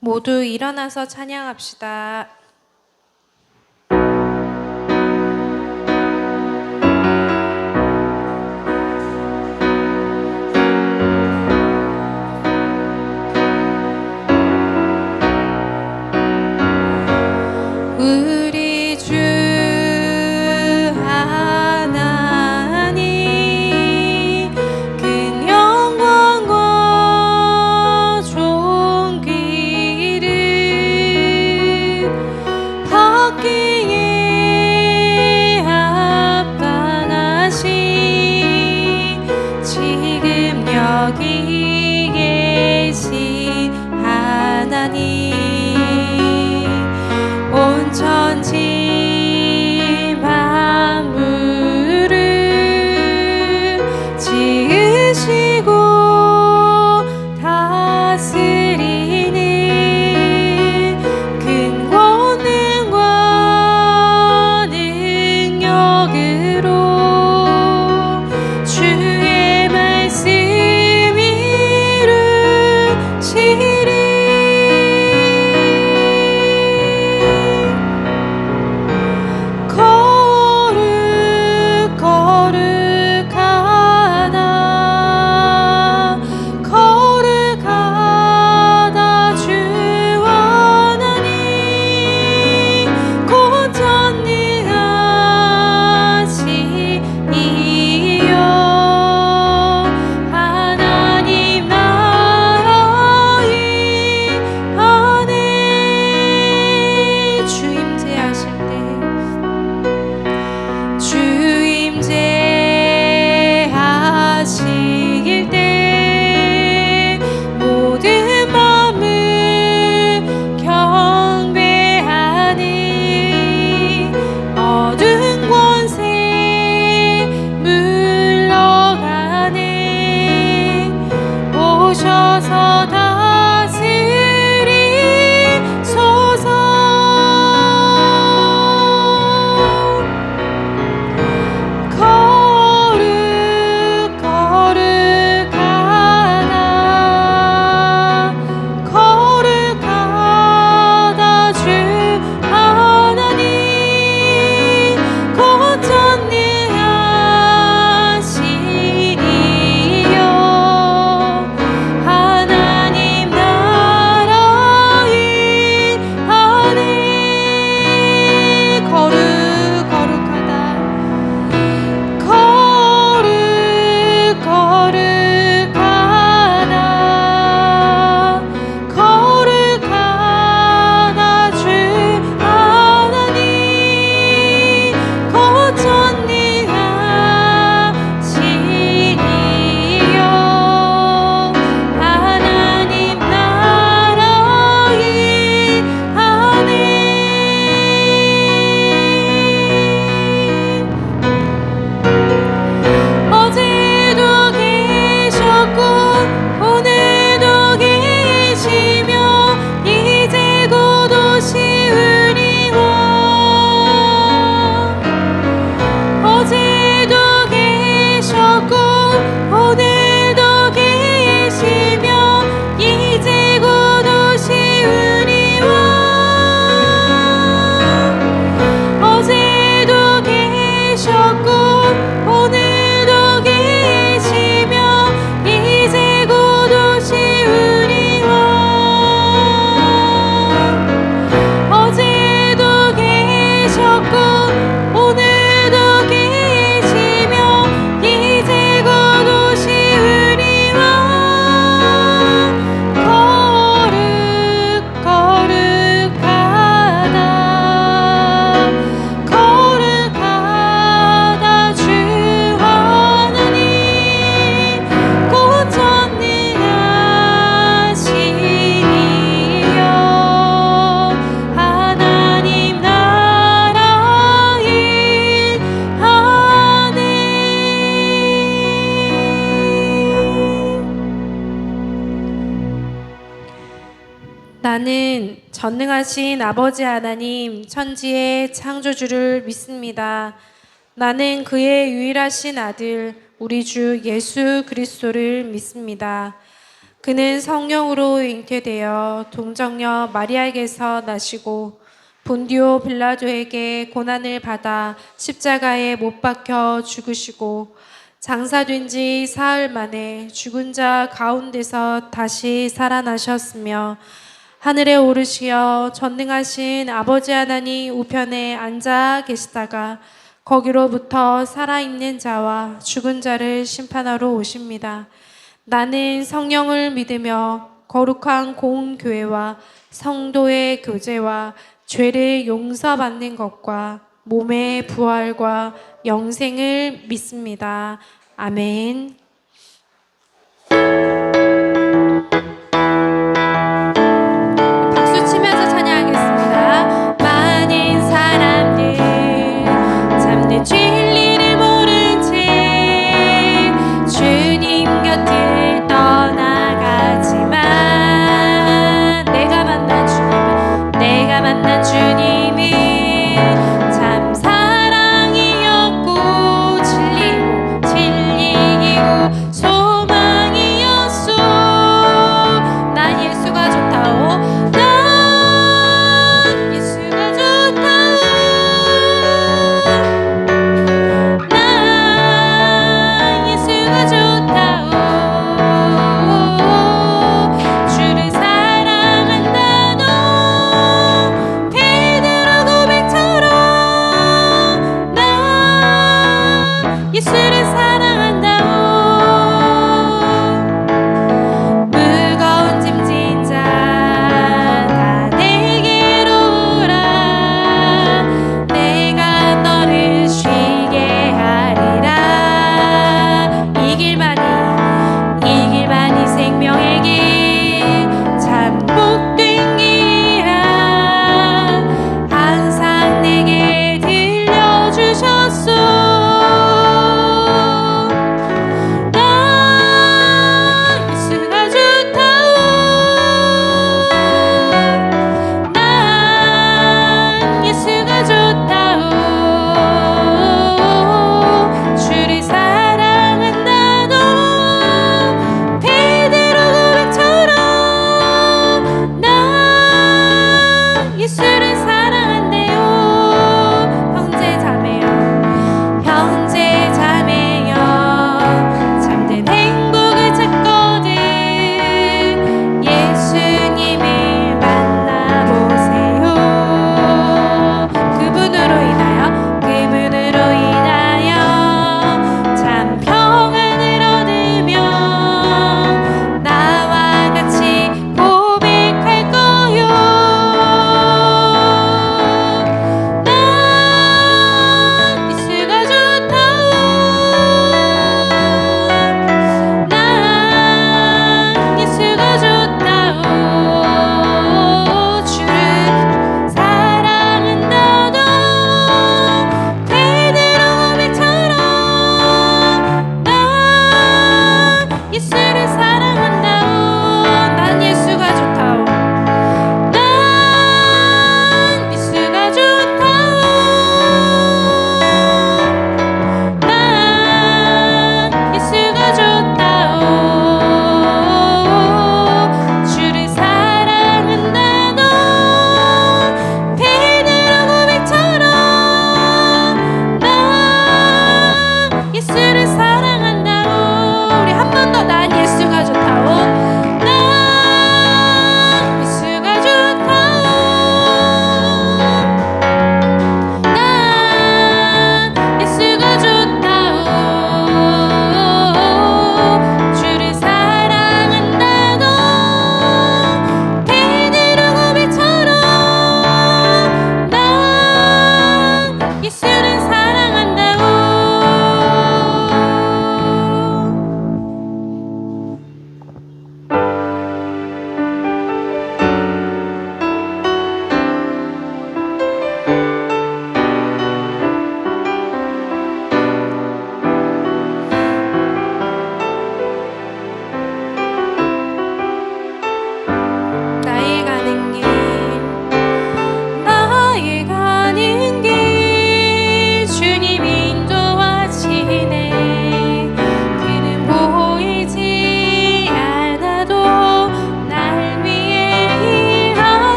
모두 일어나서 찬양합시다. 우리 주 하나님 큰 영광과 존귀를 받기에 합당하신 지금 여기 계신 하나님, 온 천지 만물을 지으시고 다스리는 큰 권능과 능력으로 주의 말씀 이루시리. 나는 전능하신 아버지 하나님, 천지의 창조주를 믿습니다. 나는 그의 유일하신 아들, 우리 주 예수 그리스도를 믿습니다. 그는 성령으로 잉태되어 동정녀 마리아에게서 나시고 본디오 빌라도에게 고난을 받아 십자가에 못 박혀 죽으시고 장사된 지 사흘 만에 죽은 자 가운데서 다시 살아나셨으며 하늘에 오르시어 전능하신 아버지 하나님 우편에 앉아 계시다가 거기로부터 살아있는 자와 죽은 자를 심판하러 오십니다. 나는 성령을 믿으며 거룩한 공교회와 성도의 교제와 죄를 용서받는 것과 몸의 부활과 영생을 믿습니다. 아멘. 박수 치면서 찬양하겠습니다. 많은 사람들 참된 진리를 모른 채 주님 곁을 떠나가지만 내가 만난 주님은 참 사랑이었고 진리이고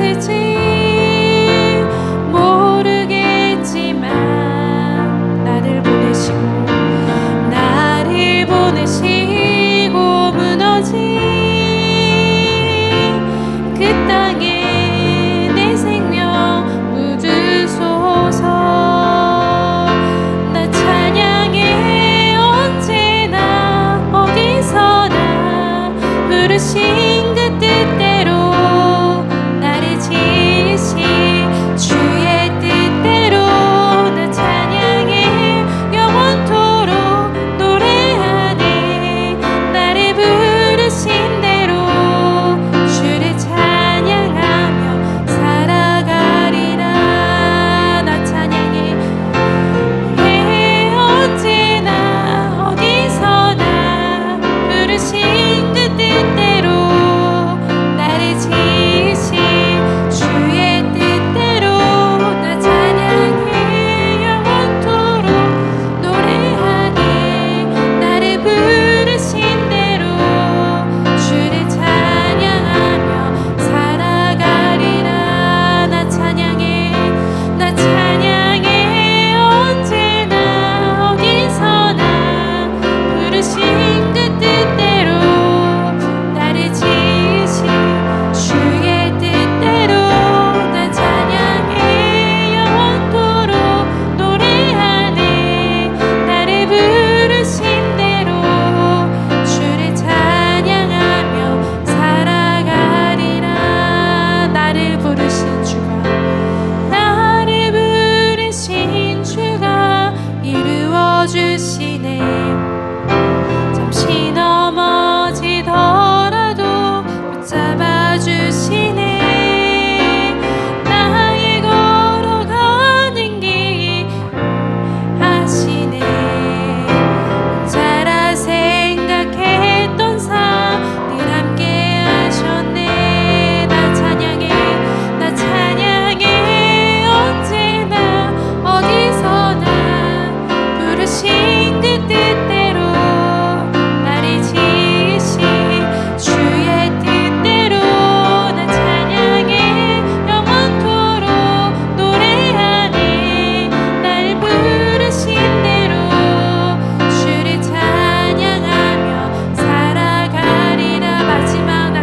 있을지 모르겠지만 나를 보내시고 무너진 그 땅에 내 생명 묻으소서. 나 찬양해 언제나 어디서나 부르신 그 뜻대로 나를 지으신 주의 뜻대로 나 찬양해 영원토록 노래하네. 나를 부르신 대로 주를 찬양하며 살아가리라. 나 찬양해 언제나 어디서나 부르신 그 뜻대로 나를 지으신 주의 뜻대로 나 찬양해 영원토록 노래하네. 나를 부르신 대로 주를 찬양하며 살아가리라. 나 찬양해 언제나 어디서나 부르신 그 뜻대로 나를 지으신 주의 뜻대로 나 찬양해 영원토록 노래하네. 나를 부르신 대로 주를 찬양하며 살아가리라. 나를 부르신 주가 이루어 주시네. 잠시 넘어지더라도 붙잡아 주시네. 나의 걸어가는 길 아시네. 혼자라 생각했던 삶 늘 함께 하셨네. 나 찬양해 언제나 어디서나 부르신 그 뜻대로 나를 지으신 주의 뜻대로 나 찬양해 영원토록 노래하네. 날 부르신 대로 주를 찬양하며 살아가리라. 마지막 나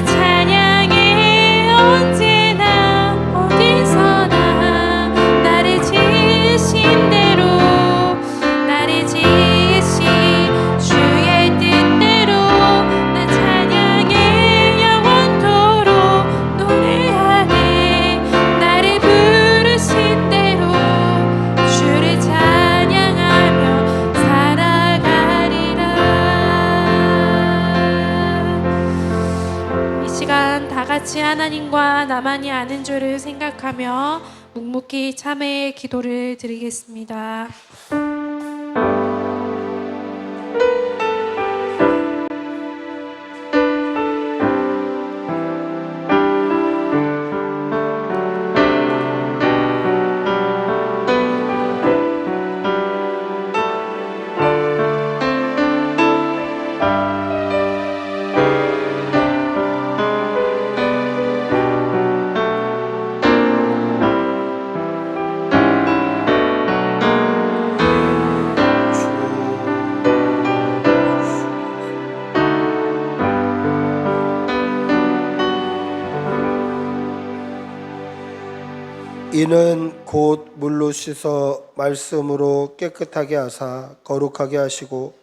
찬양해 언제나 어디서나 나를 지으신 대로 나를 지으신 주의 뜻대로 나 찬양해 영원토록 노래하네. 나를 부르신 대로 주를 찬양하며 살아가리라. 이 시간 다 같이 하나님과 나만이 아는 줄을 생각하며 묵묵히 참회의 기도를 드리겠습니다. 이는 곧 물로 씻어 말씀으로 깨끗하게 하사 거룩하게 하시고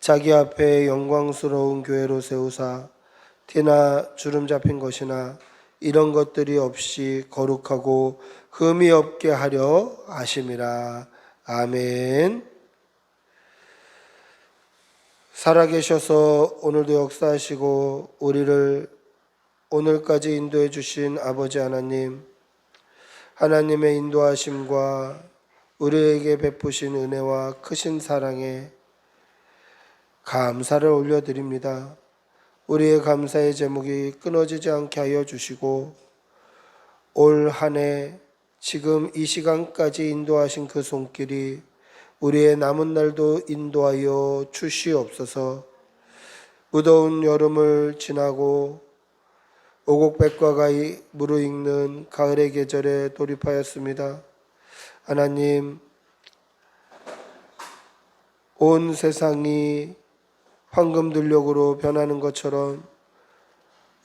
자기 앞에 영광스러운 교회로 세우사 티나 주름 잡힌 것이나 이런 것들이 없이 거룩하고 흠이 없게 하려 하심이라. 아멘. 살아계셔서 오늘도 역사하시고 우리를 오늘까지 인도해 주신 아버지 하나님, 하나님의 인도하심과 우리에게 베푸신 은혜와 크신 사랑에 감사를 올려드립니다. 우리의 감사의 제목이 끊어지지 않게 하여 주시고 올 한 해 지금 이 시간까지 인도하신 그 손길이 우리의 남은 날도 인도하여 주시옵소서. 무더운 여름을 지나고 오곡백과가 무르익는 가을의 계절에 돌입하였습니다. 하나님, 온 세상이 황금들녘으로 변하는 것처럼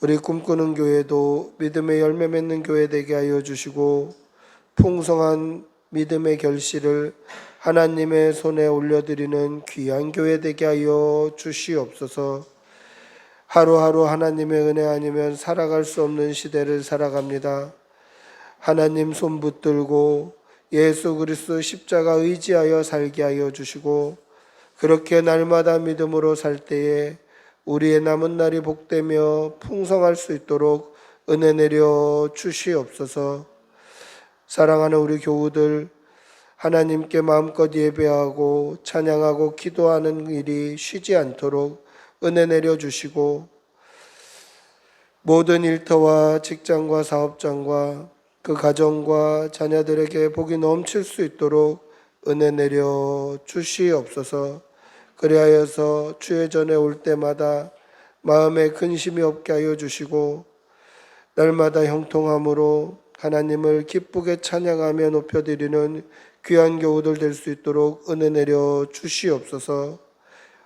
우리 꿈꾸는 교회도 믿음의 열매 맺는 교회 되게 하여 주시고, 풍성한 믿음의 결실을 하나님의 손에 올려드리는 귀한 교회 되게 하여 주시옵소서. 하루하루 하나님의 은혜 아니면 살아갈 수 없는 시대를 살아갑니다. 하나님 손 붙들고 예수 그리스도 십자가 의지하여 살게 하여 주시고, 그렇게 날마다 믿음으로 살 때에 우리의 남은 날이 복되며 풍성할 수 있도록 은혜 내려 주시옵소서. 사랑하는 우리 교우들, 하나님께 마음껏 예배하고 찬양하고 기도하는 일이 쉬지 않도록 은혜 내려 주시고, 모든 일터와 직장과 사업장과 그 가정과 자녀들에게 복이 넘칠 수 있도록 은혜 내려 주시옵소서. 그리하여서 주의 전에 올 때마다 마음에 근심이 없게 하여 주시고, 날마다 형통함으로 하나님을 기쁘게 찬양하며 높여드리는 귀한 교우들 될 수 있도록 은혜 내려 주시옵소서.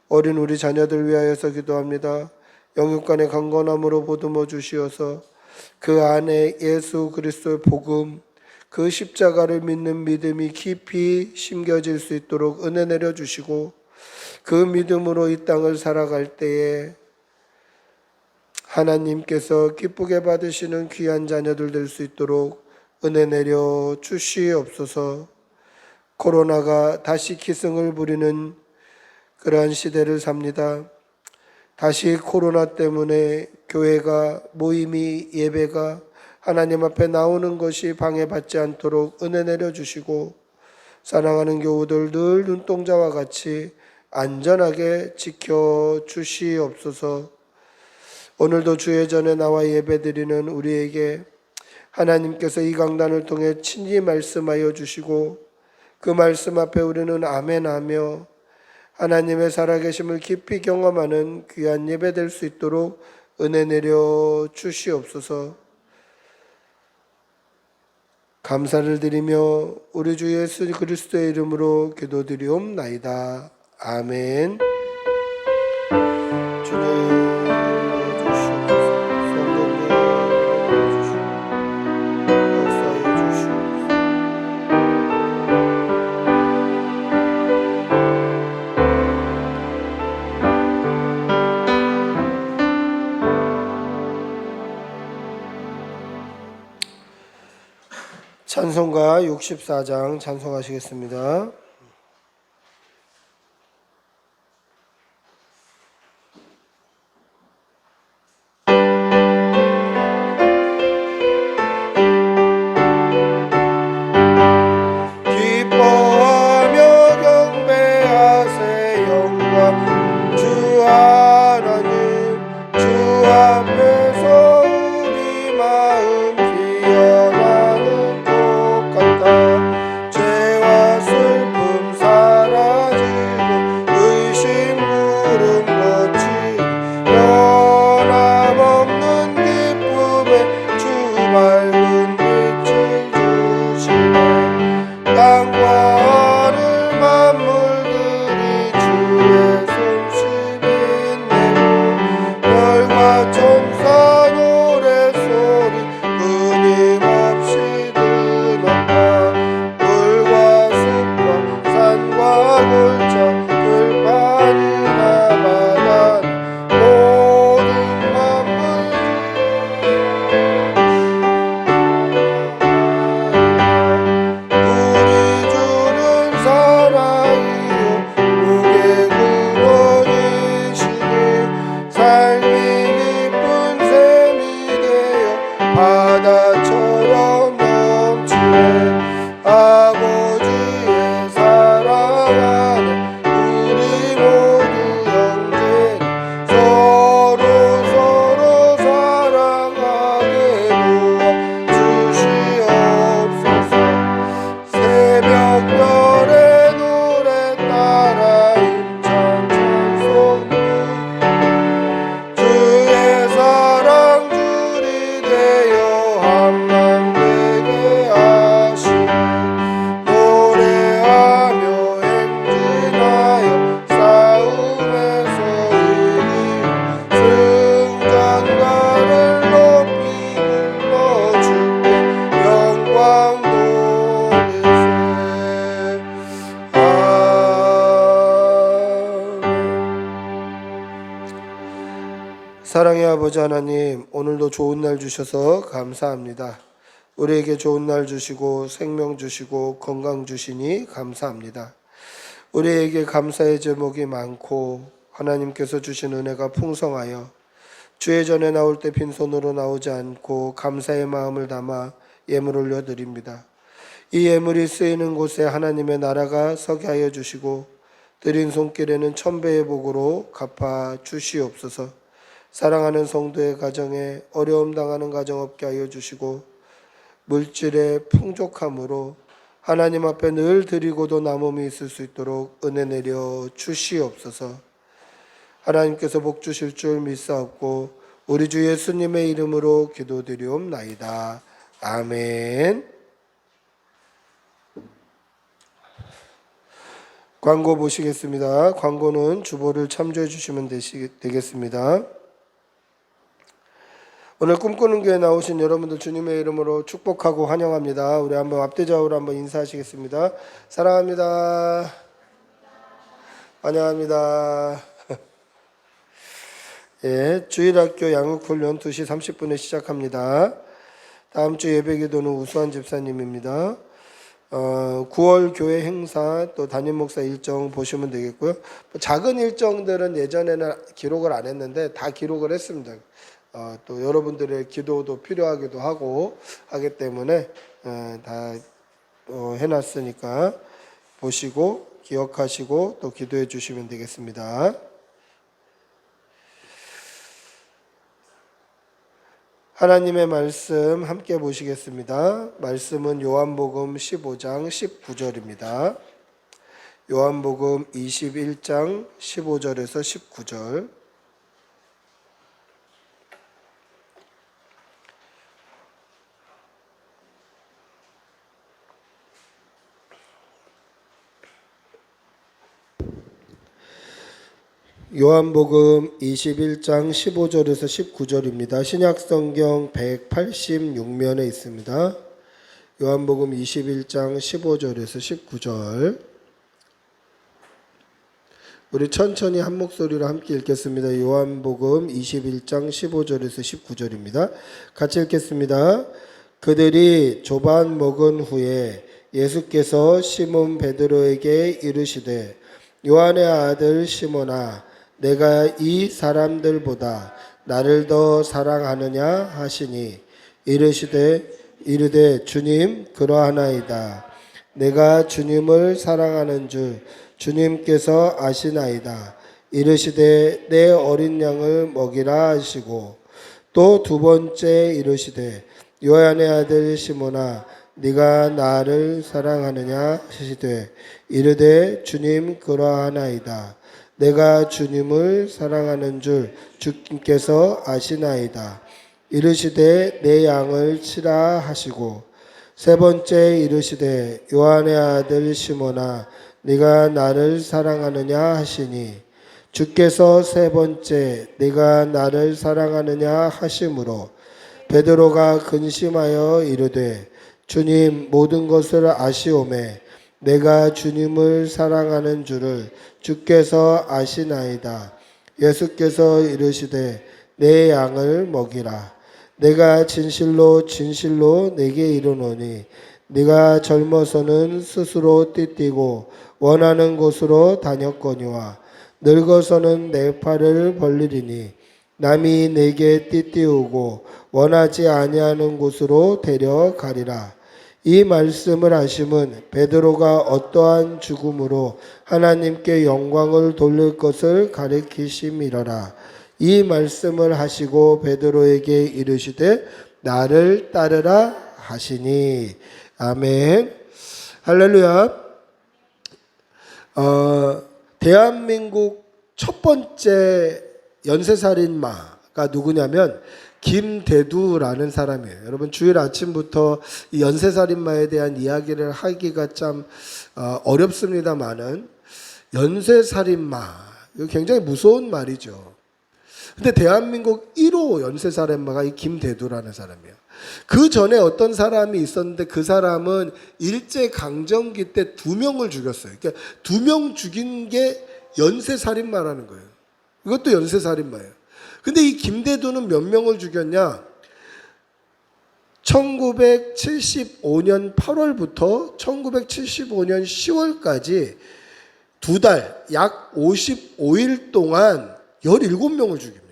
어린 우리 자녀들 위하여서 기도합니다. 영육간의 강건함으로 보듬어 주시어서 그 안에 예수 그리스도의 복음, 그 십자가를 믿는 믿음이 깊이 심겨질 수 있도록 은혜 내려 주시고, 그 믿음으로 이 땅을 살아갈 때에 하나님께서 기쁘게 받으시는 귀한 자녀들 될 수 있도록 은혜 내려 주시옵소서. 코로나가 다시 기승을 부리는 그러한 시대를 삽니다. 다시 코로나 때문에 교회가, 모임이, 예배가 하나님 앞에 나오는 것이 방해받지 않도록 은혜 내려주시고, 사랑하는 교우들 늘 눈동자와 같이 안전하게 지켜주시옵소서. 오늘도 주의 전에 나와 예배드리는 우리에게 하나님께서 이 강단을 통해 친히 말씀하여 주시고, 그 말씀 앞에 우리는 아멘하며 하나님의 살아계심을 깊이 경험하는 귀한 예배 될 수 있도록 은혜 내려 주시옵소서. 감사를 드리며 우리 주 예수 그리스도의 이름으로 기도드리옵나이다. 아멘. 주님 찬송가 64장 찬송하시겠습니다. 기뻐하며 경배하세 영광 주 하나님, 주 앞에서 우리 마음 피어나는 죄와 슬픔 사라지고 의심 구름 거치니 변함없는 기쁨에 주 밝은 빛을 주시네. 땅과 하늘 만물들이 주의 솜씨 빛내고 별과 천사 노래소리 끊임없이 골짜 들판이나 바다 모든 만물 우리 주는 사랑이요 무게 근원이시니 삶이 깊은 샘이 되어 바다처럼 넘치네. 아버지의 사랑하는 우리 모두 형제니 서로 사랑하게 도와주시옵소서. 새벽별의 노래 따라 힘찬 찬송 주의 사랑 주리 한맘 되게 하시고 노래하며 행진하여 싸움에서 이기고 승전가를 높이 불러주께 영광 돌리세. 사랑의 아버지 하나님, 오늘도 좋은 날 주셔서 감사합니다. 우리에게 좋은 날 주시고 생명 주시고 건강 주시니 감사합니다. 우리에게 감사의 제목이 많고 하나님께서 주신 은혜가 풍성하여 주의 전에 나올 때 빈손으로 나오지 않고 감사의 마음을 담아 예물 올려드립니다. 이 예물이 쓰이는 곳에 하나님의 나라가 서게 하여 주시고 드린 손길에는 천배의 복으로 갚아 주시옵소서. 사랑하는 성도의 가정에 어려움 당하는 가정 없게 하여 주시고 물질의 풍족함으로 하나님 앞에 늘 드리고도 남음이 있을 수 있도록 은혜 내려 주시옵소서. 하나님께서 복 주실 줄 믿사옵고 우리 주 예수님의 이름으로 기도드리옵나이다. 아멘. 광고 보시겠습니다. 광고는 주보를 참조해 주시면 되겠습니다. 오늘 꿈꾸는 교회 나오신 여러분들 주님의 이름으로 축복하고 환영합니다. 우리 한번 앞뒤좌우로 한번 인사하시겠습니다. 사랑합니다. 환영합니다. 예, 주일학교 양육훈련 2시 30분에 시작합니다. 다음 주 예배기도는 우수한 집사님입니다. 9월 교회 행사 또 담임 목사 일정 보시면 되겠고요. 작은 일정들은 예전에는 기록을 안 했는데 다 기록을 했습니다. 또 여러분들의 기도도 필요하기도 하고 하기 때문에 다 해놨으니까 보시고 기억하시고 또 기도해 주시면 되겠습니다. 하나님의 말씀 함께 보시겠습니다. 말씀은 요한복음 15장 19절입니다. 요한복음 21장 15절에서 19절. 요한복음 21장 15절에서 19절입니다. 신약성경 186면에 있습니다. 요한복음 21장 15절에서 19절. 우리 천천히 한 목소리로 함께 읽겠습니다. 요한복음 21장 15절에서 19절입니다. 같이 읽겠습니다. 그들이 조반 먹은 후에 예수께서 시몬 베드로에게 이르시되 요한의 아들 시몬아 내가 이 사람들보다 나를 더 사랑하느냐 하시니 이르되 주님 그러하나이다. 내가 주님을 사랑하는 줄 주님께서 아시나이다. 이르시되 내 어린 양을 먹이라 하시고 또 두 번째 이르시되 요한의 아들 시몬아 네가 나를 사랑하느냐 하시되 이르되 주님 그러하나이다. 내가 주님을 사랑하는 줄 주님께서 아시나이다. 이르시되 내 양을 치라 하시고 세 번째 이르시되 요한의 아들 시몬아 네가 나를 사랑하느냐 하시니 주께서 세 번째 네가 나를 사랑하느냐 하심으로 베드로가 근심하여 이르되 주님 모든 것을 아시오매 내가 주님을 사랑하는 줄을 주께서 아시나이다. 예수께서 이르시되 내 양을 먹이라. 내가 진실로 진실로 내게 이르노니 네가 젊어서는 스스로 띠띠고 원하는 곳으로 다녔거니와 늙어서는 내 팔을 벌리리니 남이 내게 띠띠우고 원하지 아니하는 곳으로 데려가리라. 이 말씀을 하심은 베드로가 어떠한 죽음으로 하나님께 영광을 돌릴 것을 가리키심이러라. 이 말씀을 하시고 베드로에게 이르시되 나를 따르라 하시니. 아멘. 할렐루야. 대한민국 첫 번째 연쇄살인마가 누구냐면 김대두라는 사람이에요. 여러분 주일 아침부터 이 연쇄살인마에 대한 이야기를 하기가 참 어렵습니다만은 연쇄살인마 이거 굉장히 무서운 말이죠. 근데 대한민국 1호 연쇄살인마가 이 김대두라는 사람이에요. 그 전에 어떤 사람이 있었는데 그 사람은 일제강점기 때 2명을 죽였어요. 그러니까 2명 죽인 게 연쇄살인마라는 거예요. 이것도 연쇄살인마예요. 근데 이 김대두는 몇 명을 죽였냐? 1975년 8월부터 1975년 10월까지 2달, 약 55일 동안 17명을 죽입니다.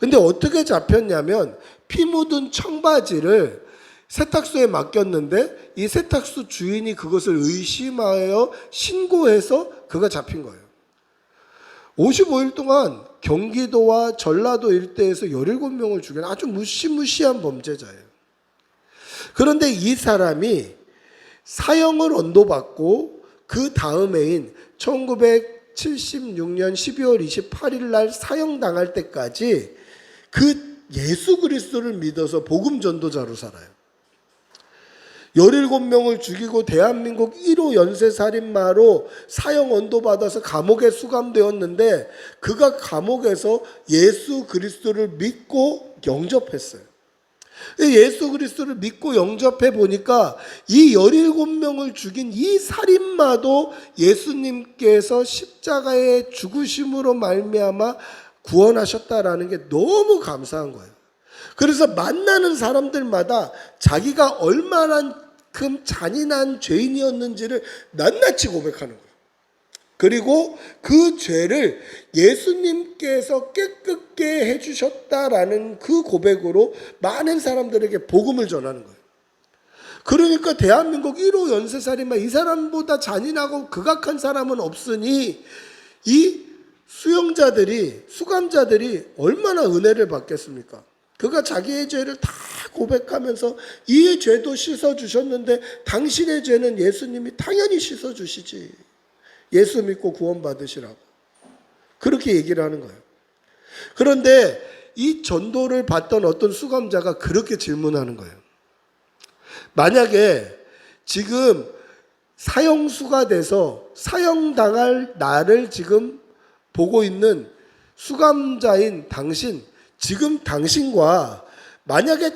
근데 어떻게 잡혔냐면 피 묻은 청바지를 세탁소에 맡겼는데 이 세탁소 주인이 그것을 의심하여 신고해서 그가 잡힌 거예요. 55일 동안 경기도와 전라도 일대에서 17명을 죽인 아주 무시무시한 범죄자예요. 그런데 이 사람이 사형을 언도받고 그 다음 해인 1976년 12월 28일 날 사형당할 때까지 그 예수 그리스도를 믿어서 복음 전도자로 살아요. 17명을 죽이고 대한민국 1호 연쇄살인마로 사형 언도받아서 감옥에 수감되었는데 그가 감옥에서 예수 그리스도를 믿고 영접했어요. 예수 그리스도를 믿고 영접해 보니까 이 17명을 죽인 이 살인마도 예수님께서 십자가의 죽으심으로 말미암아 구원하셨다라는 게 너무 감사한 거예요. 그래서 만나는 사람들마다 자기가 얼마나 잔인한 죄인이었는지를 낱낱이 고백하는 거예요. 그리고 그 죄를 예수님께서 깨끗게 해주셨다라는 그 고백으로 많은 사람들에게 복음을 전하는 거예요. 그러니까 대한민국 1호 연쇄살인마 이 사람보다 잔인하고 극악한 사람은 없으니 이 수감자들이 얼마나 은혜를 받겠습니까? 그가 자기의 죄를 다 고백하면서 이 죄도 씻어주셨는데 당신의 죄는 예수님이 당연히 씻어주시지. 예수 믿고 구원받으시라고. 그렇게 얘기를 하는 거예요. 그런데 이 전도를 받던 어떤 수감자가 그렇게 질문하는 거예요. 만약에 지금 사형수가 돼서 사형당할 나를 지금 보고 있는 수감자인 당신, 지금 당신과 만약에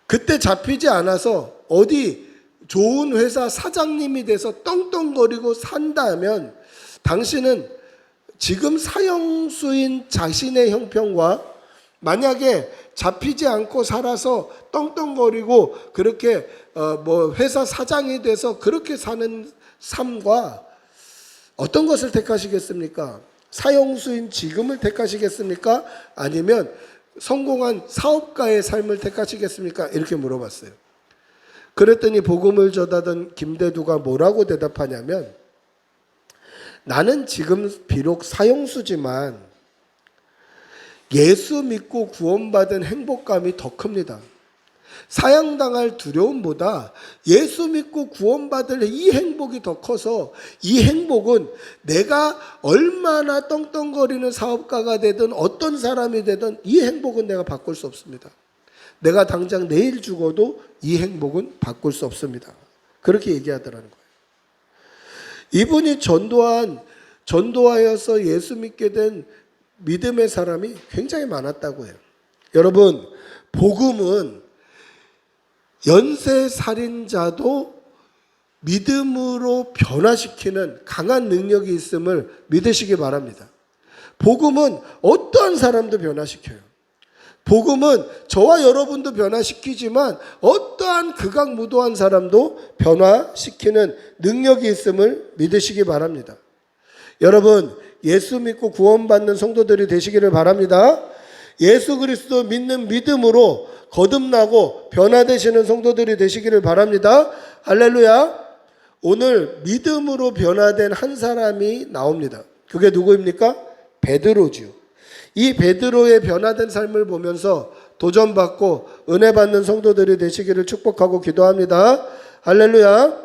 그때 잡히지 않아서 어디 좋은 회사 사장님이 돼서 떵떵거리고 산다면 당신은 지금 사형수인 자신의 형편과 만약에 잡히지 않고 살아서 떵떵거리고 그렇게 회사 사장이 돼서 그렇게 사는 삶과 어떤 것을 택하시겠습니까? 사형수인 지금을 택하시겠습니까? 아니면 성공한 사업가의 삶을 택하시겠습니까? 이렇게 물어봤어요. 그랬더니 복음을 전하던 김대두가 뭐라고 대답하냐면 나는 지금 비록 사형수지만 예수 믿고 구원받은 행복감이 더 큽니다. 사형당할 두려움보다 예수 믿고 구원받을 이 행복이 더 커서 이 행복은 내가 얼마나 떵떵거리는 사업가가 되든 어떤 사람이 되든 이 행복은 내가 바꿀 수 없습니다. 내가 당장 내일 죽어도 이 행복은 바꿀 수 없습니다. 그렇게 얘기하더라는 거예요. 이분이 전도하여서 예수 믿게 된 믿음의 사람이 굉장히 많았다고 해요. 여러분, 복음은 연쇄살인자도 믿음으로 변화시키는 강한 능력이 있음을 믿으시기 바랍니다. 복음은 어떠한 사람도 변화시켜요. 복음은 저와 여러분도 변화시키지만 어떠한 극악무도한 사람도 변화시키는 능력이 있음을 믿으시기 바랍니다. 여러분, 예수 믿고 구원받는 성도들이 되시기를 바랍니다. 예수 그리스도 믿는 믿음으로 거듭나고 변화되시는 성도들이 되시기를 바랍니다. 할렐루야. 오늘 믿음으로 변화된 한 사람이 나옵니다. 그게 누구입니까? 베드로지요. 이 베드로의 변화된 삶을 보면서 도전받고 은혜 받는 성도들이 되시기를 축복하고 기도합니다. 할렐루야.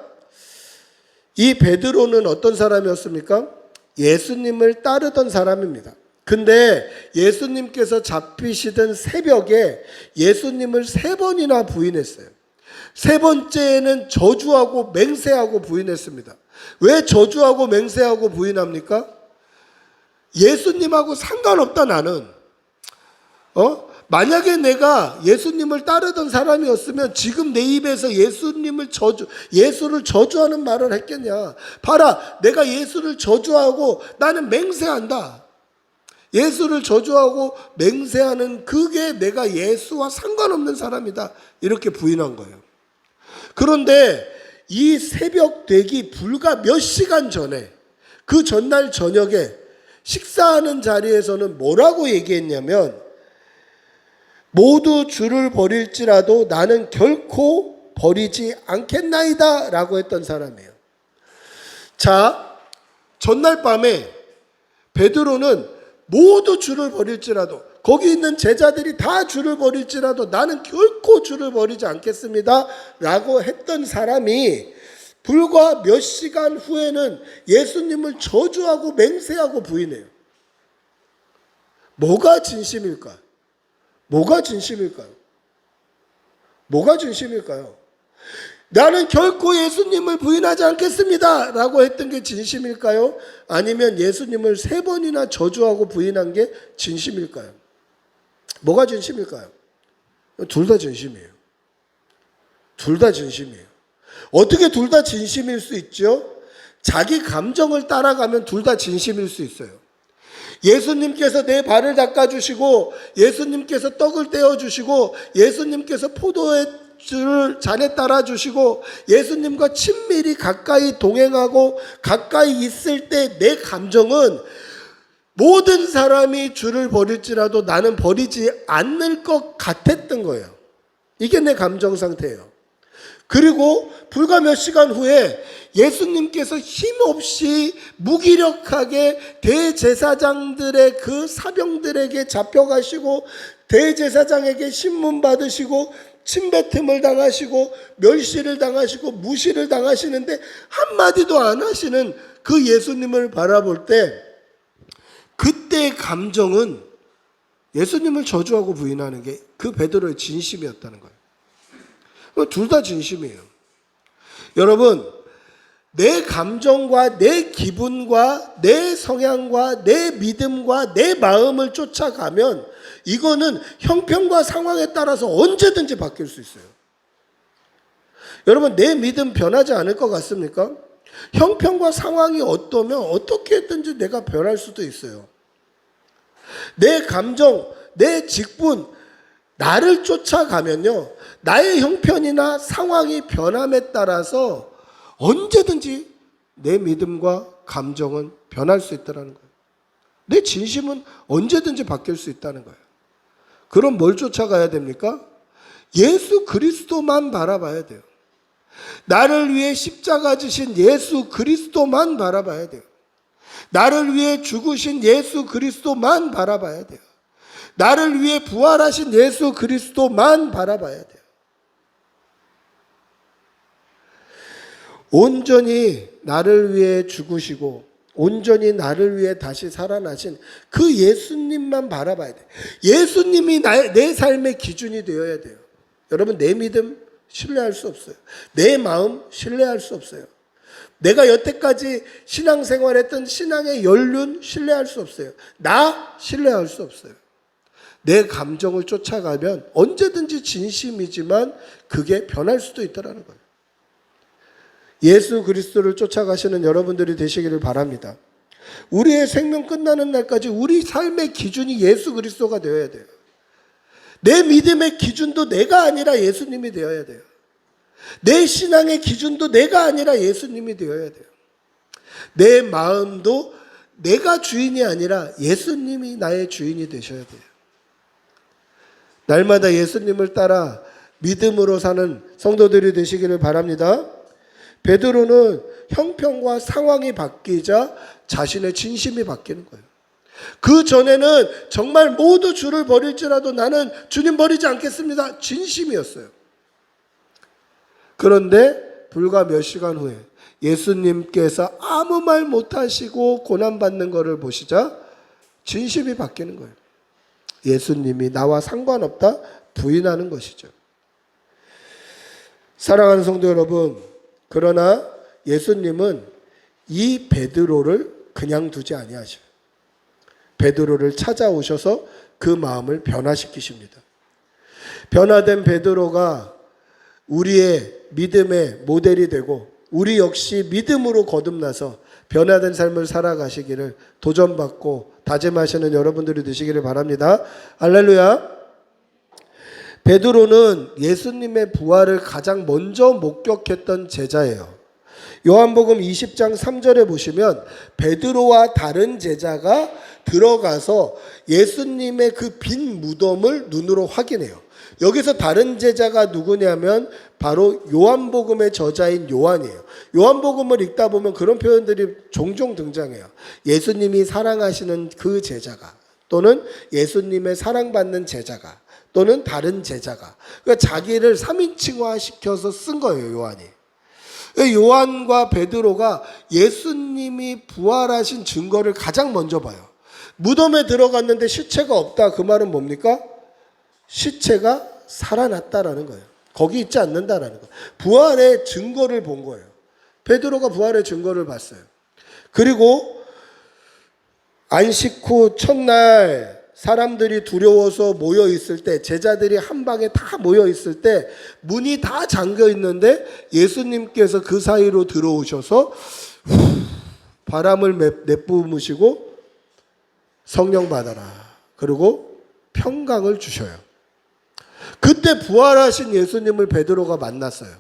이 베드로는 어떤 사람이었습니까? 예수님을 따르던 사람입니다. 근데 예수님께서 잡히시던 새벽에 예수님을 3번이나 부인했어요. 3번째에는 저주하고 맹세하고 부인했습니다. 왜 저주하고 맹세하고 부인합니까? 예수님하고 상관없다 나는. 만약에 내가 예수님을 따르던 사람이었으면 지금 내 입에서 예수를 저주하는 말을 했겠냐. 봐라, 내가 예수를 저주하고 나는 맹세한다. 예수를 저주하고 맹세하는 그게 내가 예수와 상관없는 사람이다. 이렇게 부인한 거예요. 그런데 이 새벽 되기 불과 몇 시간 전에, 그 전날 저녁에 식사하는 자리에서는 뭐라고 얘기했냐면, 모두 주를 버릴지라도 나는 결코 버리지 않겠나이다 라고 했던 사람이에요. 자, 전날 밤에 베드로는 모두 주를 버릴지라도, 거기 있는 제자들이 다 주를 버릴지라도 나는 결코 주를 버리지 않겠습니다 라고 했던 사람이 불과 몇 시간 후에는 예수님을 저주하고 맹세하고 부인해요. 뭐가 진심일까? 뭐가 진심일까요? 뭐가 진심일까요? 나는 결코 예수님을 부인하지 않겠습니다 라고 했던 게 진심일까요? 아니면 예수님을 3번이나 저주하고 부인한 게 진심일까요? 뭐가 진심일까요? 둘 다 진심이에요. 둘 다 진심이에요. 어떻게 둘 다 진심일 수 있죠? 자기 감정을 따라가면 둘 다 진심일 수 있어요. 예수님께서 내 발을 닦아주시고, 예수님께서 떡을 떼어주시고, 예수님께서 포도의 줄 잔에 따라주시고, 예수님과 친밀히 가까이 동행하고 가까이 있을 때 내 감정은 모든 사람이 주를 버릴지라도 나는 버리지 않을 것 같았던 거예요. 이게 내 감정 상태예요. 그리고 불과 몇 시간 후에 예수님께서 힘없이 무기력하게 대제사장들의 그 사병들에게 잡혀가시고, 대제사장에게 신문 받으시고, 침뱉음을 당하시고, 멸시를 당하시고, 무시를 당하시는데 한마디도 안 하시는 그 예수님을 바라볼 때, 그때의 감정은 예수님을 저주하고 부인하는 게 그 베드로의 진심이었다는 거예요. 둘 다 진심이에요. 여러분, 내 감정과 내 기분과 내 성향과 내 믿음과 내 마음을 쫓아가면 이거는 형편과 상황에 따라서 언제든지 바뀔 수 있어요. 여러분, 내 믿음 변하지 않을 것 같습니까? 형편과 상황이 어떠면 어떻게 했든지 내가 변할 수도 있어요. 내 감정, 내 직분, 나를 쫓아가면요, 나의 형편이나 상황이 변함에 따라서 언제든지 내 믿음과 감정은 변할 수 있다는 거예요. 내 진심은 언제든지 바뀔 수 있다는 거예요. 그럼 뭘 쫓아가야 됩니까? 예수 그리스도만 바라봐야 돼요. 나를 위해 십자가 지신 예수 그리스도만 바라봐야 돼요. 나를 위해 죽으신 예수 그리스도만 바라봐야 돼요. 나를 위해 부활하신 예수 그리스도만 바라봐야 돼요. 온전히 나를 위해 죽으시고 온전히 나를 위해 다시 살아나신 그 예수님만 바라봐야 돼요. 예수님이 내 삶의 기준이 되어야 돼요. 여러분, 내 믿음 신뢰할 수 없어요. 내 마음 신뢰할 수 없어요. 내가 여태까지 신앙생활했던 신앙의 연륜 신뢰할 수 없어요. 나 신뢰할 수 없어요. 내 감정을 쫓아가면 언제든지 진심이지만 그게 변할 수도 있다는 거예요. 예수 그리스도를 쫓아가시는 여러분들이 되시기를 바랍니다. 우리의 생명 끝나는 날까지 우리 삶의 기준이 예수 그리스도가 되어야 돼요. 내 믿음의 기준도 내가 아니라 예수님이 되어야 돼요. 내 신앙의 기준도 내가 아니라 예수님이 되어야 돼요. 내 마음도 내가 주인이 아니라 예수님이 나의 주인이 되셔야 돼요. 날마다 예수님을 따라 믿음으로 사는 성도들이 되시기를 바랍니다. 베드로는 형편과 상황이 바뀌자 자신의 진심이 바뀌는 거예요. 그 전에는 정말 모두 주를 버릴지라도 나는 주님 버리지 않겠습니다. 진심이었어요. 그런데 불과 몇 시간 후에 예수님께서 아무 말 못하시고 고난받는 것을 보시자 진심이 바뀌는 거예요. 예수님이 나와 상관없다 부인하는 것이죠. 사랑하는 성도 여러분, 그러나 예수님은 이 베드로를 그냥 두지 아니하셔요. 베드로를 찾아오셔서 그 마음을 변화시키십니다. 변화된 베드로가 우리의 믿음의 모델이 되고 우리 역시 믿음으로 거듭나서 변화된 삶을 살아가시기를 도전받고 다짐하시는 여러분들이 되시기를 바랍니다. 할렐루야. 베드로는 예수님의 부활을 가장 먼저 목격했던 제자예요. 요한복음 20장 3절에 보시면 베드로와 다른 제자가 들어가서 예수님의 그 빈 무덤을 눈으로 확인해요. 여기서 다른 제자가 누구냐면 바로 요한복음의 저자인 요한이에요. 요한복음을 읽다 보면 그런 표현들이 종종 등장해요. 예수님이 사랑하시는 그 제자가, 또는 예수님의 사랑받는 제자가, 또는 다른 제자가. 그러니까 자기를 3인칭화 시켜서 쓴 거예요, 요한이. 요한과 베드로가 예수님이 부활하신 증거를 가장 먼저 봐요. 무덤에 들어갔는데 시체가 없다. 그 말은 뭡니까? 시체가 살아났다라는 거예요. 거기 있지 않는다라는 거예요. 부활의 증거를 본 거예요. 베드로가 부활의 증거를 봤어요. 그리고 안식 후 첫날 사람들이 두려워서 모여 있을 때, 제자들이 한 방에 다 모여 있을 때 문이 다 잠겨 있는데 예수님께서 그 사이로 들어오셔서 바람을 내뿜으시고 성령 받아라. 그리고 평강을 주셔요. 그때 부활하신 예수님을 베드로가 만났어요.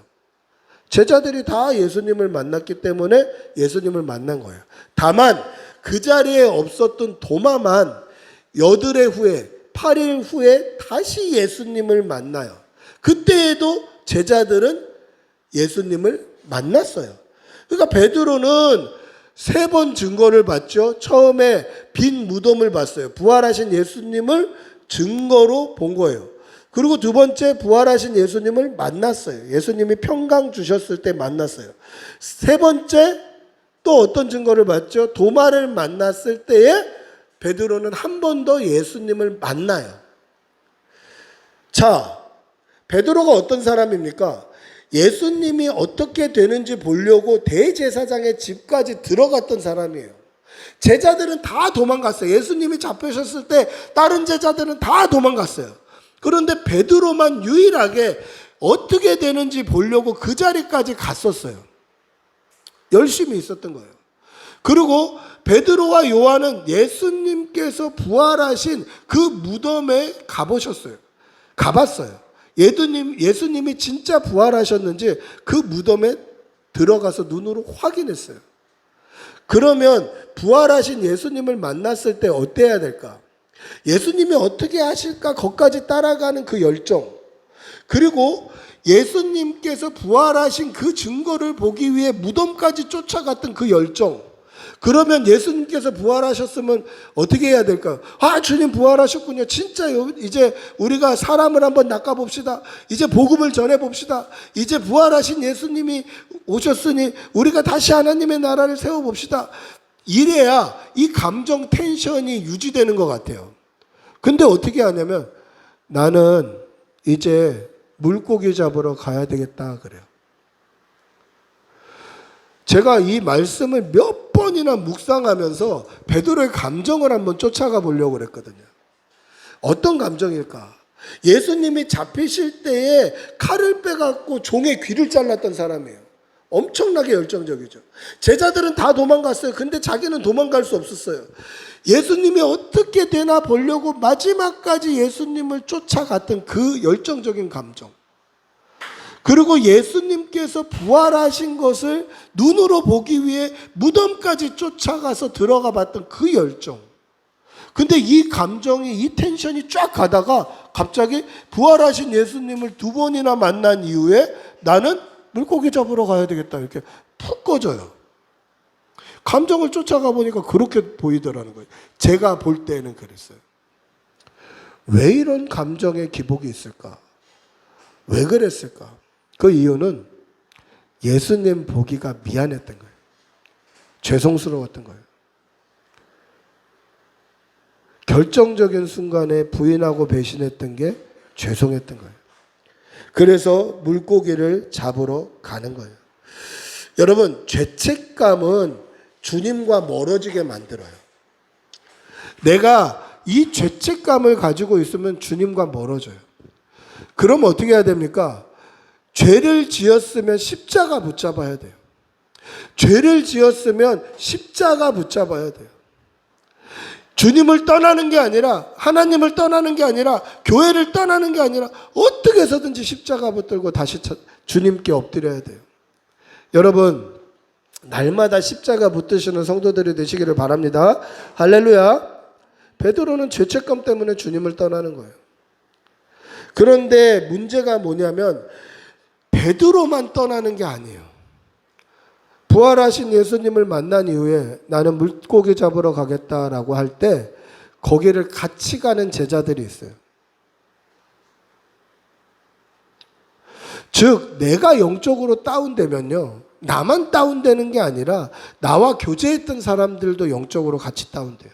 제자들이 다 예수님을 만났기 때문에 예수님을 만난 거예요. 다만 그 자리에 없었던 도마만 8일 후에, 8일 후에 다시 예수님을 만나요. 그때에도 제자들은 예수님을 만났어요. 그러니까 베드로는 3번 증거를 봤죠. 처음에 빈 무덤을 봤어요. 부활하신 예수님을 증거로 본 거예요. 그리고 두 번째, 부활하신 예수님을 만났어요. 예수님이 평강 주셨을 때 만났어요. 세 번째, 또 어떤 증거를 봤죠? 도마를 만났을 때에 베드로는 한 번 더 예수님을 만나요. 자, 베드로가 어떤 사람입니까? 예수님이 어떻게 되는지 보려고 대제사장의 집까지 들어갔던 사람이에요. 제자들은 다 도망갔어요. 예수님이 잡히셨을 때 다른 제자들은 다 도망갔어요. 그런데 베드로만 유일하게 어떻게 되는지 보려고 그 자리까지 갔었어요. 열심히 있었던 거예요. 그리고 베드로와 요한은 예수님께서 부활하신 그 무덤에 가보셨어요. 가봤어요. 예수님이 진짜 부활하셨는지 그 무덤에 들어가서 눈으로 확인했어요. 그러면 부활하신 예수님을 만났을 때 어때야 될까? 예수님이 어떻게 하실까? 거기까지 따라가는 그 열정. 그리고 예수님께서 부활하신 그 증거를 보기 위해 무덤까지 쫓아갔던 그 열정. 그러면 예수님께서 부활하셨으면 어떻게 해야 될까요? 아, 주님 부활하셨군요. 진짜요. 이제 우리가 사람을 한번 낚아봅시다. 이제 복음을 전해봅시다. 이제 부활하신 예수님이 오셨으니 우리가 다시 하나님의 나라를 세워봅시다. 이래야 이 감정 텐션이 유지되는 것 같아요. 근데 어떻게 하냐면 나는 이제 물고기 잡으러 가야 되겠다 그래요. 제가 이 말씀을 몇 번이나 묵상하면서 베드로의 감정을 한번 쫓아가 보려고 그랬거든요. 어떤 감정일까? 예수님이 잡히실 때에 칼을 빼갖고 종의 귀를 잘랐던 사람이에요. 엄청나게 열정적이죠. 제자들은 다 도망갔어요. 근데 자기는 도망갈 수 없었어요. 예수님이 어떻게 되나 보려고 마지막까지 예수님을 쫓아갔던 그 열정적인 감정. 그리고 예수님께서 부활하신 것을 눈으로 보기 위해 무덤까지 쫓아가서 들어가 봤던 그 열정. 근데 이 감정이, 이 텐션이 쫙 가다가 갑자기 부활하신 예수님을 2번이나 만난 이후에 나는 물고기 잡으러 가야 되겠다 이렇게 푹 꺼져요. 감정을 쫓아가 보니까 그렇게 보이더라는 거예요. 제가 볼 때는 그랬어요. 왜 이런 감정의 기복이 있을까? 왜 그랬을까? 그 이유는 예수님 보기가 미안했던 거예요. 죄송스러웠던 거예요. 결정적인 순간에 부인하고 배신했던 게 죄송했던 거예요. 그래서 물고기를 잡으러 가는 거예요. 여러분, 죄책감은 주님과 멀어지게 만들어요. 내가 이 죄책감을 가지고 있으면 주님과 멀어져요. 그럼 어떻게 해야 됩니까? 죄를 지었으면 십자가 붙잡아야 돼요. 죄를 지었으면 십자가 붙잡아야 돼요. 주님을 떠나는 게 아니라, 하나님을 떠나는 게 아니라, 교회를 떠나는 게 아니라 어떻게 해서든지 십자가 붙들고 다시 주님께 엎드려야 돼요. 여러분, 날마다 십자가 붙드시는 성도들이 되시기를 바랍니다. 할렐루야. 베드로는 죄책감 때문에 주님을 떠나는 거예요. 그런데 문제가 뭐냐면 베드로만 떠나는 게 아니에요. 부활하신 예수님을 만난 이후에 나는 물고기 잡으러 가겠다라고 할 때 거기를 같이 가는 제자들이 있어요. 즉 내가 영적으로 다운되면요, 나만 다운되는 게 아니라 나와 교제했던 사람들도 영적으로 같이 다운돼요.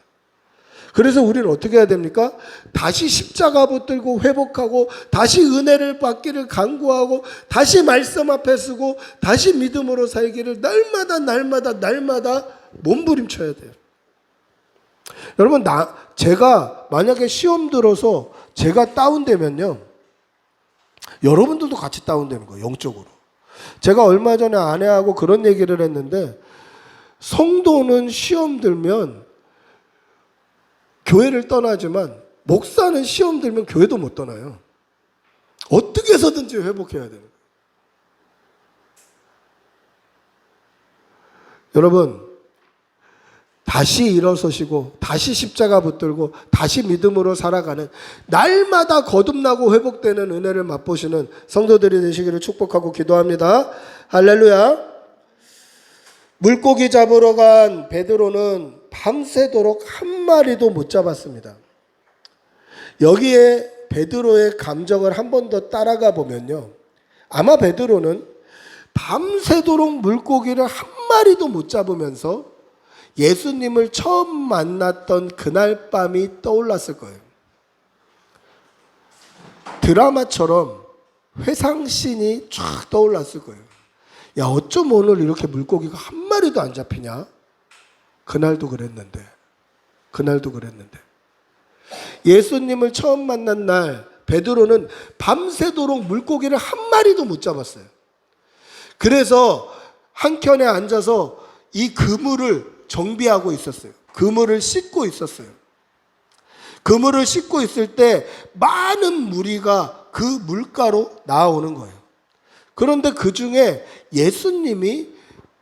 그래서 우리는 어떻게 해야 됩니까? 다시 십자가 붙들고 회복하고 다시 은혜를 받기를 간구하고 다시 말씀 앞에 서고 다시 믿음으로 살기를 날마다 몸부림쳐야 돼요. 여러분, 제가 만약에 시험 들어서 제가 다운되면요, 여러분들도 같이 다운되는 거예요. 영적으로. 제가 얼마 전에 아내하고 그런 얘기를 했는데, 성도는 시험 들면 교회를 떠나지만 목사는 시험 들면 교회도 못 떠나요. 어떻게 해서든지 회복해야 되는 거예요. 여러분, 다시 일어서시고 다시 십자가 붙들고 다시 믿음으로 살아가는, 날마다 거듭나고 회복되는 은혜를 맛보시는 성도들이 되시기를 축복하고 기도합니다. 할렐루야. 물고기 잡으러 간 베드로는 밤새도록 한 마리도 못 잡았습니다. 여기에 베드로의 감정을 한 번 더 따라가 보면요, 아마 베드로는 밤새도록 물고기를 한 마리도 못 잡으면서 예수님을 처음 만났던 그날 밤이 떠올랐을 거예요. 드라마처럼 회상씬이 쫙 떠올랐을 거예요. 야, 어쩜 오늘 이렇게 물고기가 한 마리도 안 잡히냐? 그날도 그랬는데. 예수님을 처음 만난 날 베드로는 밤새도록 물고기를 한 마리도 못 잡았어요. 그래서 한켠에 앉아서 이 그물을 정비하고 있었어요. 그물을 씻고 있었어요. 그물을 씻고 있을 때 많은 무리가 그 물가로 나오는 거예요. 그런데 그 중에 예수님이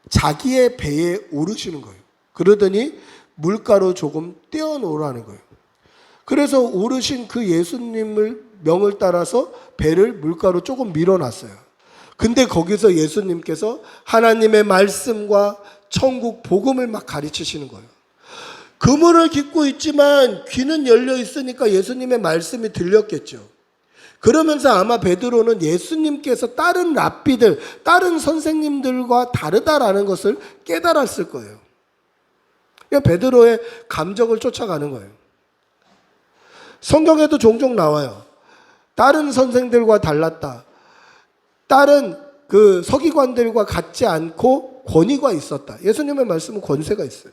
자기의 배에 오르시는 거예요. 그러더니 물가로 조금 떼어놓으라는 거예요. 그래서 오르신 그 예수님을 명을 따라서 배를 물가로 조금 밀어놨어요. 근데 거기서 예수님께서 하나님의 말씀과 천국 복음을 막 가르치시는 거예요. 그물을 깃고 있지만 귀는 열려 있으니까 예수님의 말씀이 들렸겠죠. 그러면서 아마 베드로는 예수님께서 다른 랍비들, 다른 선생님들과 다르다라는 것을 깨달았을 거예요. 베드로의 감정을 쫓아가는 거예요. 성경에도 종종 나와요. 다른 선생들과 달랐다. 다른 그 서기관들과 같지 않고 권위가 있었다. 예수님의 말씀은 권세가 있어요.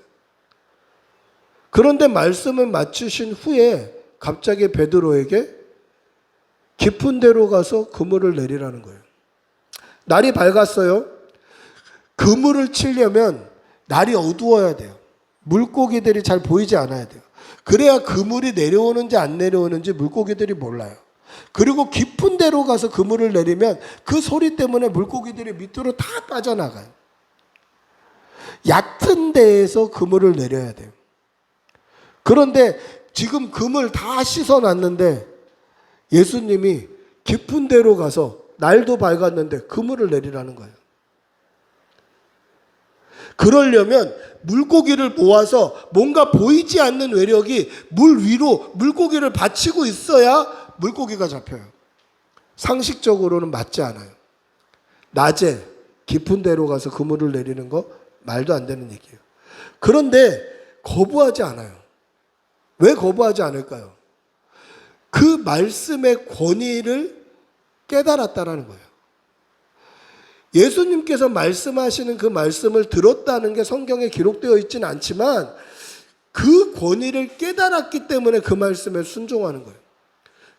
그런데 말씀을 맞추신 후에 갑자기 베드로에게 깊은 데로 가서 그물을 내리라는 거예요. 날이 밝았어요. 그물을 치려면 날이 어두워야 돼요. 물고기들이 잘 보이지 않아야 돼요. 그래야 그물이 내려오는지 안 내려오는지 물고기들이 몰라요. 그리고 깊은 데로 가서 그물을 내리면 그 소리 때문에 물고기들이 밑으로 다 빠져나가요. 얕은 데에서 그물을 내려야 돼요. 그런데 지금 그물 다 씻어놨는데 예수님이 깊은 데로 가서 날도 밝았는데 그물을 내리라는 거예요. 그러려면 물고기를 모아서 뭔가 보이지 않는 외력이 물 위로 물고기를 받치고 있어야 물고기가 잡혀요. 상식적으로는 맞지 않아요. 낮에 깊은 데로 가서 그물을 내리는 거 말도 안 되는 얘기예요. 그런데 거부하지 않아요. 왜 거부하지 않을까요? 그 말씀의 권위를 깨달았다라는 거예요. 예수님께서 말씀하시는 그 말씀을 들었다는 게 성경에 기록되어 있지는 않지만 그 권위를 깨달았기 때문에 그 말씀에 순종하는 거예요.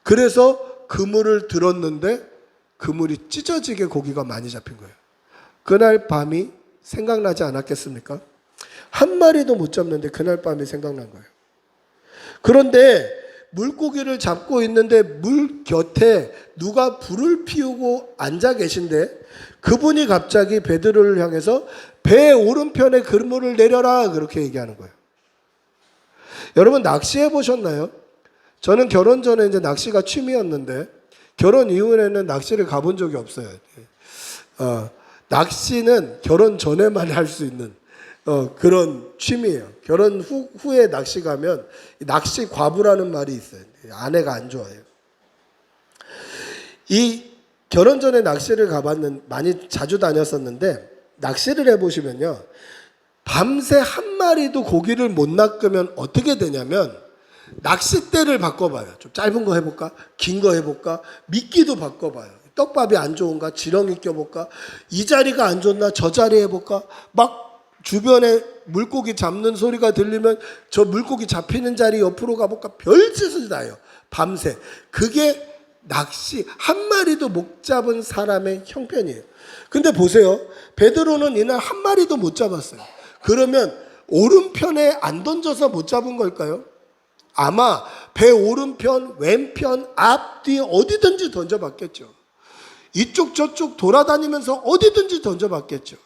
그래서 그물을 들었는데 그물이 찢어지게 고기가 많이 잡힌 거예요. 그날 밤이 생각나지 않았겠습니까? 한 마리도 못 잡는데 그날 밤이 생각난 거예요. 그런데 물고기를 잡고 있는데 물 곁에 누가 불을 피우고 앉아 계신데 그분이 갑자기 베드로를 향해서 배 오른편에 그물을 내려라 그렇게 얘기하는 거예요. 여러분 낚시해 보셨나요? 저는 결혼 전에 이제 낚시가 취미였는데 결혼 이후에는 낚시를 가본 적이 없어요. 낚시는 결혼 전에만 할 수 있는 그런 취미예요. 결혼 후에 낚시 가면 낚시 과부라는 말이 있어요. 아내가 안 좋아해요. 이 결혼 전에 낚시를 많이 자주 다녔었는데 낚시를 해보시면요. 밤새 한 마리도 고기를 못 낚으면 어떻게 되냐면 낚싯대를 바꿔봐요. 좀 짧은 거 해볼까? 긴 거 해볼까? 미끼도 바꿔봐요. 떡밥이 안 좋은가? 지렁이 껴볼까? 이 자리가 안 좋나? 저 자리 해볼까? 막 주변에 물고기 잡는 소리가 들리면 저 물고기 잡히는 자리 옆으로 가볼까? 별짓을 다 해요. 밤새. 그게 낚시 한 마리도 못 잡은 사람의 형편이에요. 근데 보세요. 베드로는 이날 한 마리도 못 잡았어요. 그러면 오른편에 안 던져서 못 잡은 걸까요? 아마 배 오른편, 왼편, 앞, 뒤 어디든지 던져봤겠죠. 이쪽 저쪽 돌아다니면서 어디든지 던져봤겠죠.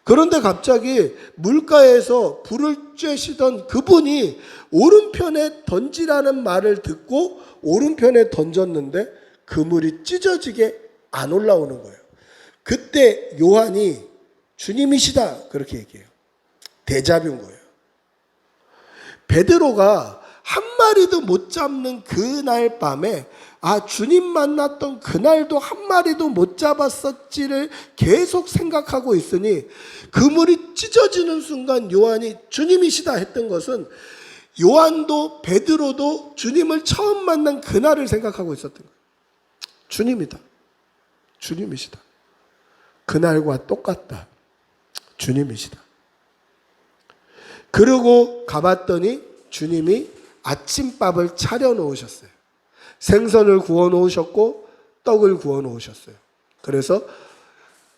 그런데 갑자기 물가에서 불을 쬐시던 그분이 오른편에 던지라는 말을 듣고 오른편에 던졌는데 그물이 찢어지게 안 올라오는 거예요. 그때 요한이 주님이시다 그렇게 얘기해요. 데자뷰인 거예요. 베드로가 한 마리도 못 잡는 그날 밤에 주님 만났던 그날도 한 마리도 못 잡았었지를 계속 생각하고 있으니 그물이 찢어지는 순간 요한이 주님이시다 했던 것은 요한도 베드로도 주님을 처음 만난 그날을 생각하고 있었던 거예요. 주님이다. 주님이시다. 그날과 똑같다. 주님이시다. 그러고 가봤더니 주님이 아침밥을 차려 놓으셨어요. 생선을 구워 놓으셨고 떡을 구워 놓으셨어요. 그래서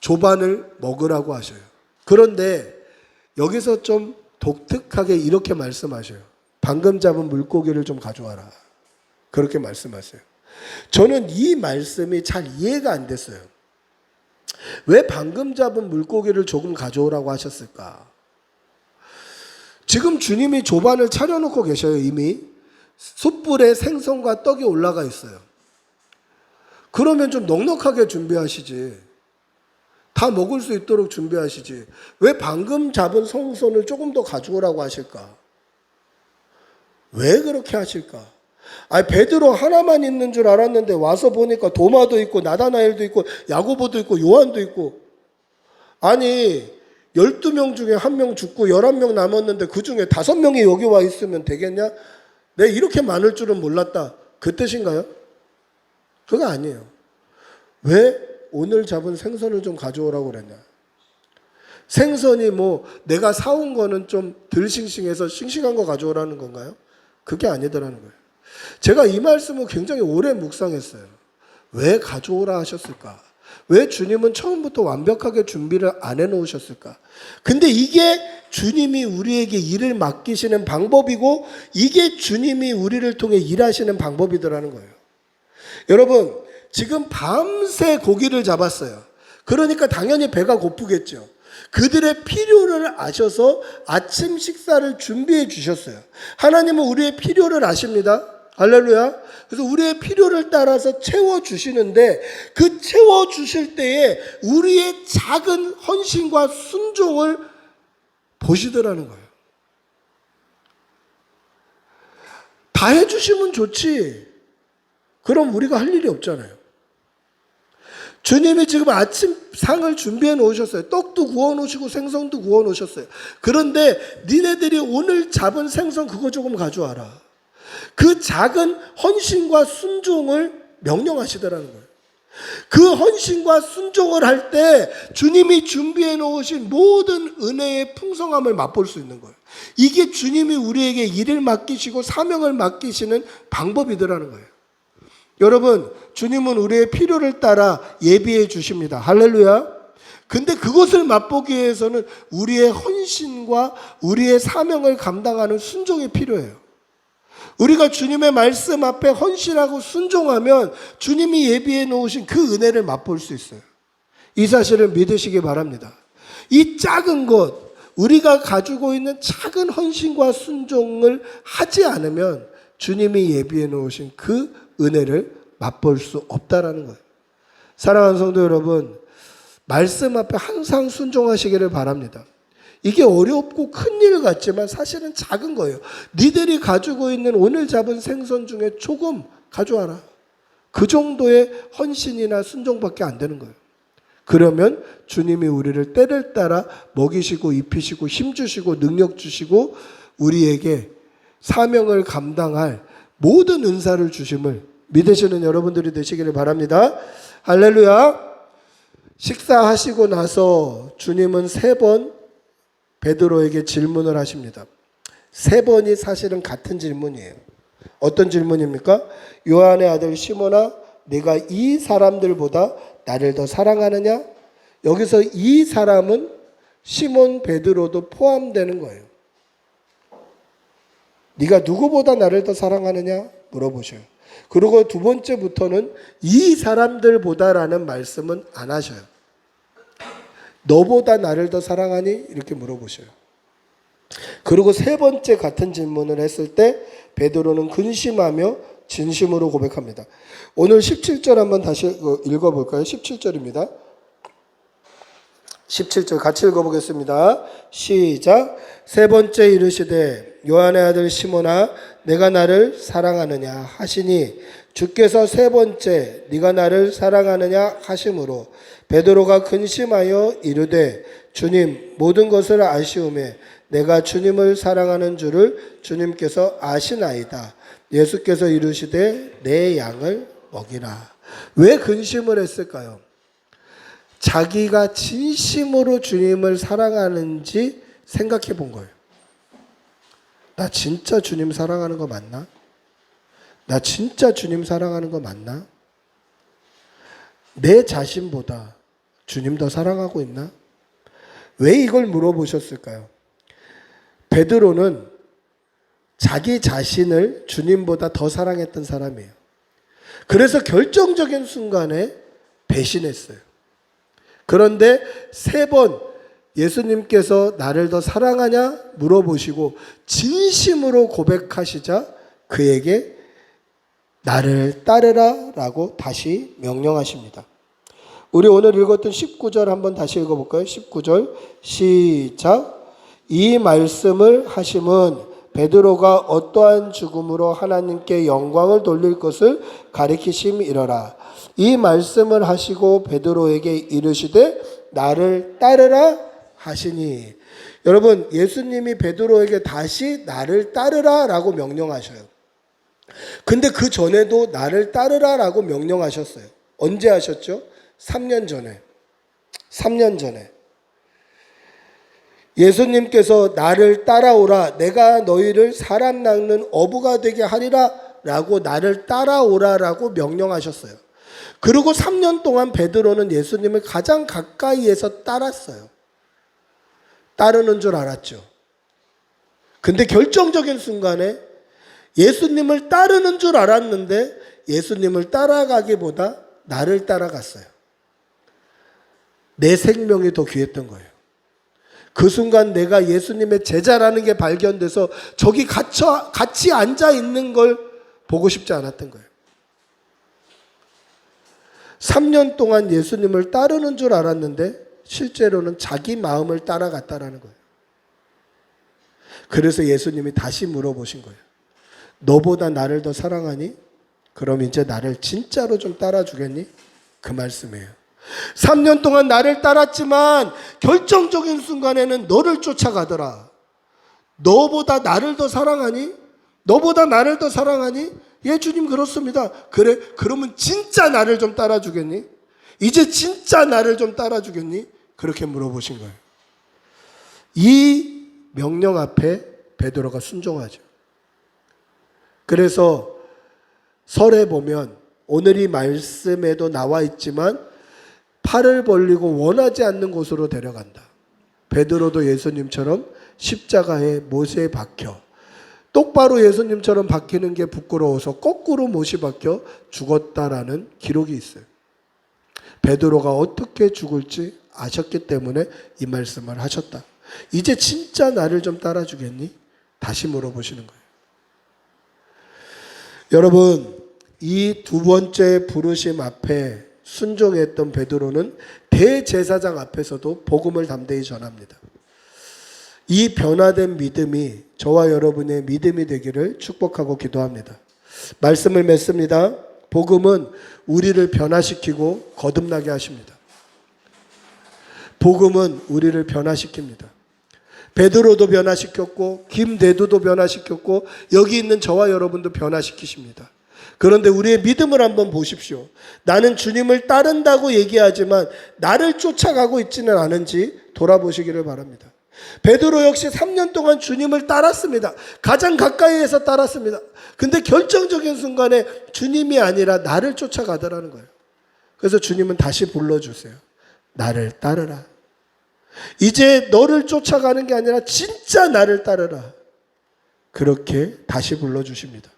조반을 먹으라고 하셔요. 그런데 여기서 좀 독특하게 이렇게 말씀하셔요. 방금 잡은 물고기를 좀 가져와라. 그렇게 말씀하세요. 저는 이 말씀이 잘 이해가 안 됐어요. 왜 방금 잡은 물고기를 조금 가져오라고 하셨을까? 지금 주님이 조반을 차려놓고 계셔요. 이미 숯불에 생선과 떡이 올라가 있어요. 그러면 좀 넉넉하게 준비하시지. 다 먹을 수 있도록 준비하시지. 왜 방금 잡은 생선을 조금 더 가져오라고 하실까? 왜 그렇게 하실까? 베드로 하나만 있는 줄 알았는데 와서 보니까 도마도 있고 나다나엘도 있고 야고보도 있고 요한도 있고 12명 중에 1명 죽고 11명 남았는데 그 중에 5명이 여기 와 있으면 되겠냐? 내가 이렇게 많을 줄은 몰랐다. 그 뜻인가요? 그거 아니에요. 왜 오늘 잡은 생선을 좀 가져오라고 그랬냐? 생선이 내가 사온 거는 좀 덜 싱싱해서 싱싱한 거 가져오라는 건가요? 그게 아니더라는 거예요. 제가 이 말씀을 굉장히 오래 묵상했어요. 왜 가져오라 하셨을까? 왜 주님은 처음부터 완벽하게 준비를 안 해놓으셨을까? 근데 이게 주님이 우리에게 일을 맡기시는 방법이고 이게 주님이 우리를 통해 일하시는 방법이더라는 거예요. 여러분, 지금 밤새 고기를 잡았어요. 그러니까 당연히 배가 고프겠죠. 그들의 필요를 아셔서 아침 식사를 준비해 주셨어요. 하나님은 우리의 필요를 아십니다. 할렐루야. 그래서 우리의 필요를 따라서 채워주시는데 그 채워주실 때에 우리의 작은 헌신과 순종을 보시더라는 거예요. 다 해주시면 좋지. 그럼 우리가 할 일이 없잖아요. 주님이 지금 아침 상을 준비해 놓으셨어요. 떡도 구워 놓으시고 생선도 구워 놓으셨어요. 그런데 니네들이 오늘 잡은 생선 그거 조금 가져와라. 그 작은 헌신과 순종을 명령하시더라는 거예요. 그 헌신과 순종을 할 때 주님이 준비해 놓으신 모든 은혜의 풍성함을 맛볼 수 있는 거예요. 이게 주님이 우리에게 일을 맡기시고 사명을 맡기시는 방법이더라는 거예요. 여러분, 주님은 우리의 필요를 따라 예비해 주십니다. 할렐루야. 근데 그것을 맛보기 위해서는 우리의 헌신과 우리의 사명을 감당하는 순종이 필요해요. 우리가 주님의 말씀 앞에 헌신하고 순종하면 주님이 예비해 놓으신 그 은혜를 맛볼 수 있어요. 이 사실을 믿으시기 바랍니다. 이 작은 것, 우리가 가지고 있는 작은 헌신과 순종을 하지 않으면 주님이 예비해 놓으신 그 은혜를 맛볼 수 없다라는 거예요. 사랑하는 성도 여러분, 말씀 앞에 항상 순종하시기를 바랍니다. 이게 어렵고 큰일 같지만 사실은 작은 거예요. 니들이 가지고 있는 오늘 잡은 생선 중에 조금 가져와라. 그 정도의 헌신이나 순종밖에 안 되는 거예요. 그러면 주님이 우리를 때를 따라 먹이시고 입히시고 힘주시고 능력 주시고 우리에게 사명을 감당할 모든 은사를 주심을 믿으시는 여러분들이 되시기를 바랍니다. 할렐루야. 식사하시고 나서 주님은 3번 베드로에게 질문을 하십니다. 3번이 사실은 같은 질문이에요. 어떤 질문입니까? 요한의 아들 시몬아, 네가 이 사람들보다 나를 더 사랑하느냐? 여기서 이 사람은 시몬 베드로도 포함되는 거예요. 네가 누구보다 나를 더 사랑하느냐? 물어보셔요. 그리고 두 번째부터는 이 사람들보다라는 말씀은 안 하셔요. 너보다 나를 더 사랑하니? 이렇게 물어보셔요. 그리고 3번째 같은 질문을 했을 때 베드로는 근심하며 진심으로 고백합니다. 오늘 17절 한번 다시 읽어볼까요? 17절입니다. 17절 같이 읽어보겠습니다. 시작. 3번째 이르시되 요한의 아들 시몬아, 내가 나를 사랑하느냐 하시니 주께서 3번째 네가 나를 사랑하느냐 하심으로 베드로가 근심하여 이르되 주님, 모든 것을 아시오매 내가 주님을 사랑하는 줄을 주님께서 아시나이다. 예수께서 이르시되 내 양을 먹이라. 왜 근심을 했을까요? 자기가 진심으로 주님을 사랑하는지 생각해 본 거예요. 나 진짜 주님 사랑하는 거 맞나? 나 진짜 주님 사랑하는 거 맞나? 내 자신보다 주님 더 사랑하고 있나? 왜 이걸 물어보셨을까요? 베드로는 자기 자신을 주님보다 더 사랑했던 사람이에요. 그래서 결정적인 순간에 배신했어요. 그런데 3번 예수님께서 나를 더 사랑하냐 물어보시고 진심으로 고백하시자 그에게 나를 따르라 라고 다시 명령하십니다. 우리 오늘 읽었던 19절 한번 다시 읽어볼까요? 19절 시작. 이 말씀을 하심은 베드로가 어떠한 죽음으로 하나님께 영광을 돌릴 것을 가리키심이러라. 이 말씀을 하시고 베드로에게 이르시되 나를 따르라 하시니. 여러분, 예수님이 베드로에게 다시 나를 따르라 라고 명령하셔요. 근데 그 전에도 나를 따르라 라고 명령하셨어요. 언제 하셨죠? 3년 전에. 3년 전에. 예수님께서 나를 따라오라, 내가 너희를 사람 낚는 어부가 되게 하리라 라고 나를 따라오라 라고 명령하셨어요. 그리고 3년 동안 베드로는 예수님을 가장 가까이에서 따랐어요. 따르는 줄 알았죠. 근데 결정적인 순간에 예수님을 따르는 줄 알았는데 예수님을 따라가기보다 나를 따라갔어요. 내 생명이 더 귀했던 거예요. 그 순간 내가 예수님의 제자라는 게 발견돼서 저기 같이 앉아 있는 걸 보고 싶지 않았던 거예요. 3년 동안 예수님을 따르는 줄 알았는데 실제로는 자기 마음을 따라갔다라는 거예요. 그래서 예수님이 다시 물어보신 거예요. 너보다 나를 더 사랑하니? 그럼 이제 나를 진짜로 좀 따라주겠니? 그 말씀이에요. 3년 동안 나를 따랐지만 결정적인 순간에는 너를 쫓아가더라. 너보다 나를 더 사랑하니? 너보다 나를 더 사랑하니? 예, 주님 그렇습니다. 그래, 그러면 진짜 나를 좀 따라주겠니? 이제 진짜 나를 좀 따라주겠니? 그렇게 물어보신 거예요. 이 명령 앞에 베드로가 순종하죠. 그래서 설에 보면 오늘 이 말씀에도 나와 있지만 팔을 벌리고 원하지 않는 곳으로 데려간다. 베드로도 예수님처럼 십자가에 못에 박혀 똑바로 예수님처럼 박히는 게 부끄러워서 거꾸로 못이 박혀 죽었다라는 기록이 있어요. 베드로가 어떻게 죽을지 아셨기 때문에 이 말씀을 하셨다. 이제 진짜 나를 좀 따라주겠니? 다시 물어보시는 거예요. 여러분, 이 두 번째 부르심 앞에 순종했던 베드로는 대제사장 앞에서도 복음을 담대히 전합니다. 이 변화된 믿음이 저와 여러분의 믿음이 되기를 축복하고 기도합니다. 말씀을 맺습니다. 복음은 우리를 변화시키고 거듭나게 하십니다. 복음은 우리를 변화시킵니다. 베드로도 변화시켰고 김대두도 변화시켰고 여기 있는 저와 여러분도 변화시키십니다. 그런데 우리의 믿음을 한번 보십시오. 나는 주님을 따른다고 얘기하지만 나를 쫓아가고 있지는 않은지 돌아보시기를 바랍니다. 베드로 역시 3년 동안 주님을 따랐습니다. 가장 가까이에서 따랐습니다. 근데 결정적인 순간에 주님이 아니라 나를 쫓아가더라는 거예요. 그래서 주님은 다시 불러주세요. 나를 따르라. 이제 너를 쫓아가는 게 아니라 진짜 나를 따르라. 그렇게 다시 불러주십니다.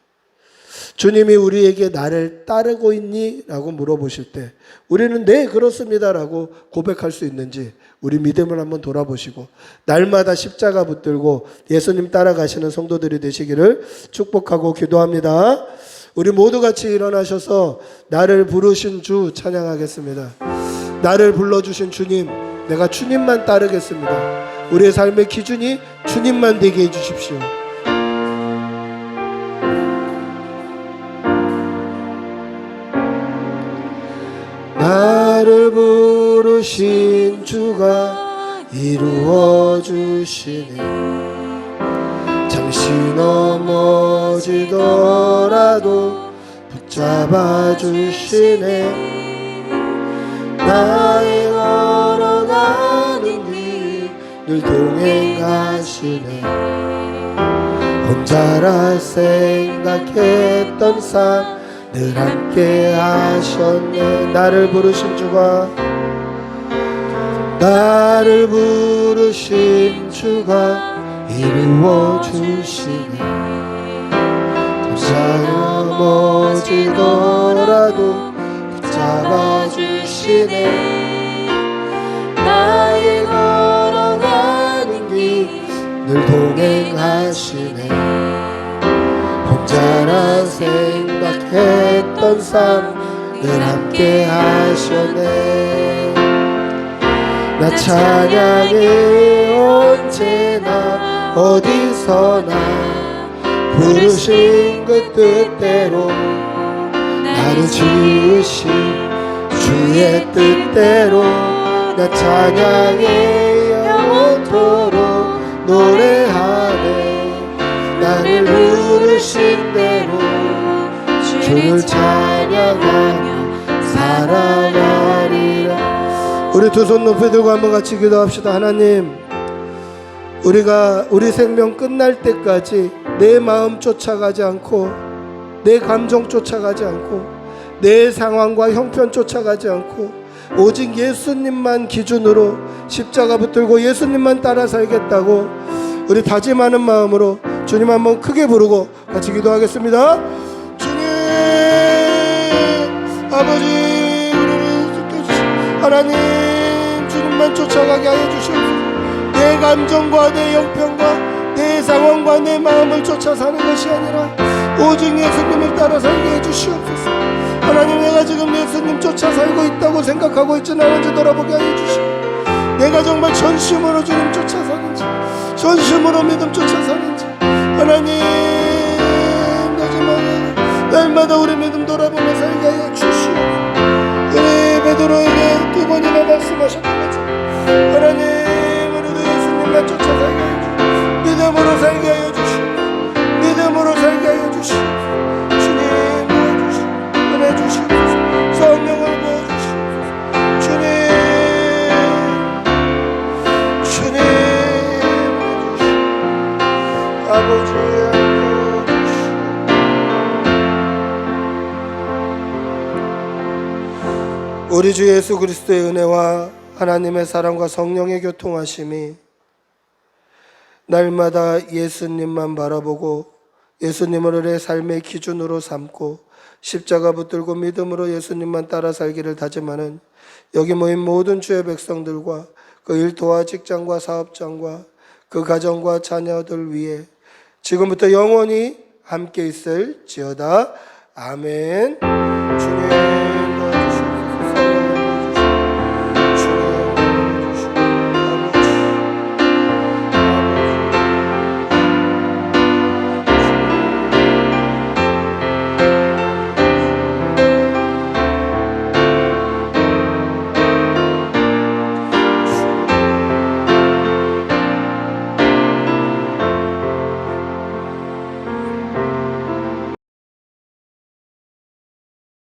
주님이 우리에게 나를 따르고 있니? 라고 물어보실 때 우리는 네 그렇습니다 라고 고백할 수 있는지 우리 믿음을 한번 돌아보시고 날마다 십자가 붙들고 예수님 따라가시는 성도들이 되시기를 축복하고 기도합니다. 우리 모두 같이 일어나셔서 나를 부르신 주 찬양하겠습니다. 나를 불러주신 주님, 내가 주님만 따르겠습니다. 우리의 삶의 기준이 주님만 되게 해주십시오. 나를 부르신 주가 이루어 주시네. 잠시 넘어지더라도 붙잡아 주시네. 나의 걸어가는 길 늘 동행하시네. 혼자라 생각했던 삶 늘 함께 하셨네. 나를 부르신 주가 이루어 주시네. 넘어지더라도 붙잡아 주시네. 나의 걸어가는 길 늘 동행하시네. 혼자라 생각했던 삶 늘 함께 하셨네. 나 찬양해 언제나 어디서나 부르신 그 뜻대로 나를 지으신 주의 뜻대로 나 찬양해 영원토록 노래하네. 나를 부르신 대로 주를 찬양하며 살아가리라. 우리 두 손 높이 들고 한번 같이 기도합시다. 하나님, 우리 생명 끝날 때까지 내 마음 쫓아가지 않고 내 감정 쫓아가지 않고 내 상황과 형편 쫓아가지 않고 오직 예수님만 기준으로 십자가 붙들고 예수님만 따라 살겠다고 우리 다짐하는 마음으로 주님 한번 크게 부르고 같이 기도하겠습니다. 주님, 아버지, 하나님, 주님만 쫓아가게 하여 주시옵소서. 내 감정과 내 형편과 내 상황과 내 마음을 쫓아 사는 것이 아니라 오직 예수님을 따라 살게 해주시옵소서. 하나님, 내가 지금 예수님 쫓아 살고 있다고 생각하고 있지는 않은지 돌아보게 하여 주시고 내가 정말 전심으로 주님 쫓아 사는지 전심으로 믿음 쫓아 사는지 하나님, 날마다 우리 믿음 돌아보며 살게 하여 주시옵소서. 우리 베드로에게 두 번이나 말씀하셨던 것처럼 하나님, 우리도 예수님만 쫓아 살게 하여 주시옵소서. 믿음으로 살게 하여 주시옵소서. 믿음으로 살게 우리 주 예수 그리스도의 은혜와 하나님의 사랑과 성령의 교통하심이 날마다 예수님만 바라보고 예수님을 내 삶의 기준으로 삼고 십자가 붙들고 믿음으로 예수님만 따라 살기를 다짐하는 여기 모인 모든 주의 백성들과 그 일터와 직장과 사업장과 그 가정과 자녀들 위해 지금부터 영원히 함께 있을지어다. 아멘. 주님